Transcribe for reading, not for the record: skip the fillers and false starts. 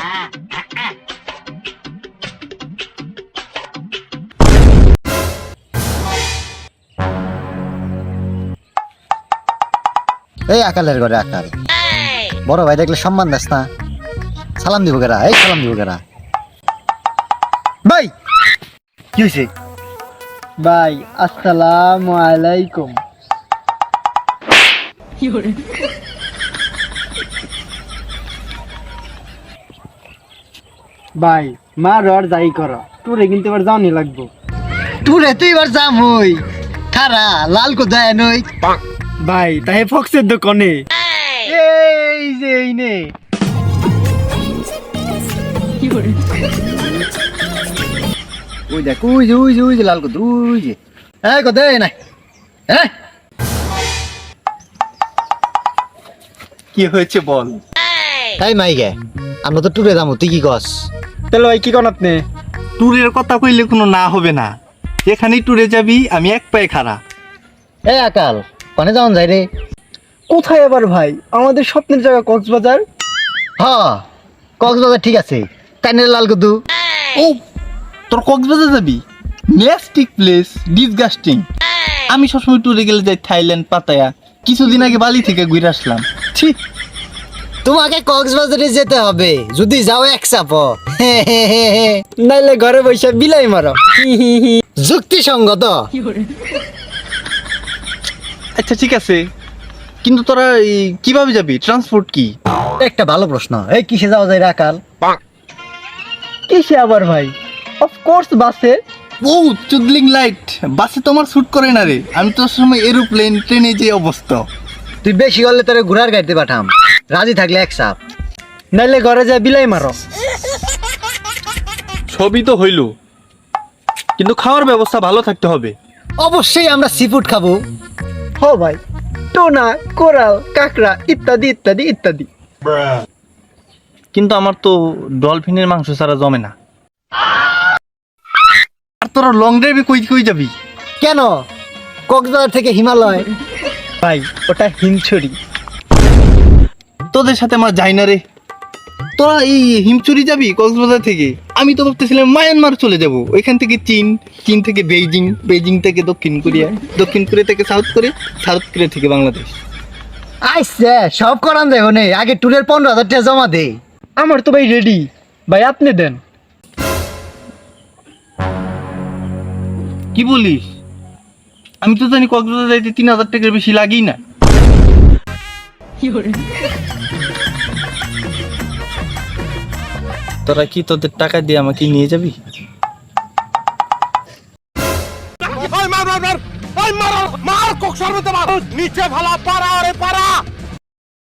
এই আকালের ঘরে আকাল, বড় ভাই দেখলে সম্মান দাস না? সালাম দিব কেরা? এই সালাম দিব কেরা? ভাই কি হয়েছে? ভাই আসসালামু আলাইকুম। ভাই মা রর যাই কর, তোরে কিন্তু এবার যাওনি লাগবো। তুই তুই এবার যাম হই খারা লাল কো দেয় নই। ভাই তাই ফক্সের দোকানে এই যে এই নে। ওই দেখ ওই যে ওই যে ওই যে লাল কো ওই যে এই কো দেয় নাই। হ্যাঁ কি হয়েছে বল? তাই মাইকে আমরা তো টুরে যাবো, তুই কি কস? তাহলে ভাই কি কোন আপনি? ট্যুরের কথা কইলে কোনো না হবে না, এখানেই ট্যুরে যাবি, আমি এক পায়ে খাড়া। এই আকাল কনে যাওন যাই রে? কোথায় আবার ভাই? আমাদের স্বপ্নের জায়গা কক্সবাজার। হ্যাঁ কক্সবাজার ঠিক আছে, কানের লাল কদু। ও তোর কক্সবাজার যাবি? নেস্টিক প্লেস, ডিসগাস্টিং। আমি সবসময় ট্যুরে গেলে যাই থাইল্যান্ড, পাতায়া। কিছুদিন আগে বালি থেকে ঘুরে আসলাম। ঠিক তোমাকে কক্সবাজারে যেতে হবে, যদি যাও এক চাপ। নাইলে ঘরে বসে বিলাই মারো। যুক্তিসঙ্গত। আচ্ছা ঠিক আছে, কিন্তু তোরা কিভাবে যাবি? ট্রান্সপোর্ট কি? একটা ভালো প্রশ্ন। এই কিসে যাওয়া যায় রে আকাল? কিসে আবার ভাই? অফকোর্স বাসে। ও চুদলিং লাইট, বাসে তোমার স্যুট করে না রে। আমি তোর সময় এরোপ্লেন, ট্রেনে যে অবস্থা। তুই বেশি হলে তোরে ঘোড়ার গাড়িতে পাঠাম, রাজি থাকলে এক চাপ। নাইলে ঘরে যায় বিলাই মারো। সবই তো হইল, কিন্তু খাওয়ার ব্যবস্থা ভালো থাকতে হবে। অবশ্যই আমরা সি ফুড খাবো। হ ভাই, টোনা, কোরাল, কাঁকড়া ইত্যাদি ইত্যাদি ইত্যাদি। কিন্তু আমার তো ডলফিনের মাংস ছাড়া জমে না। আর তোরা লং ড্রাইভে কই কই যাবি? কেন? কক্সবাজার থেকে হিমালয়। ভাই ওটা হিমছড়ি। তোদের সাথে আমার যাই না রে। তোরা এই হিমচুরি যাবি কক্সবাজার থেকে? আমি তো ভাবতেছিলাম মায়ানমার চলে যাব, ওইখান থেকে চীন, চীন থেকে বেইজিং, বেইজিং থেকে দক্ষিণ কোরিয়া, দক্ষিণ কোরিয়া থেকে সাউথ কোরিয়া, সাউথ কোরিয়া থেকে বাংলাদেশ। আইসে সব করান দেব নে, আগে ট্যুরের 15,000 টাকা জমা দে। আমার তো ভাই রেডি। ভাই আপনি দেন। কি বলিস? আমি তো জানি কক্সবাজার যাইতে 3,000 টাকার বেশি লাগেই না। তোরা কি তোদের টাকা দিয়ে আমাকে নিয়ে যাবি? মার মার মার মার মার মার কোক সর্বতে মার নিচে ভালা পারা রে পারা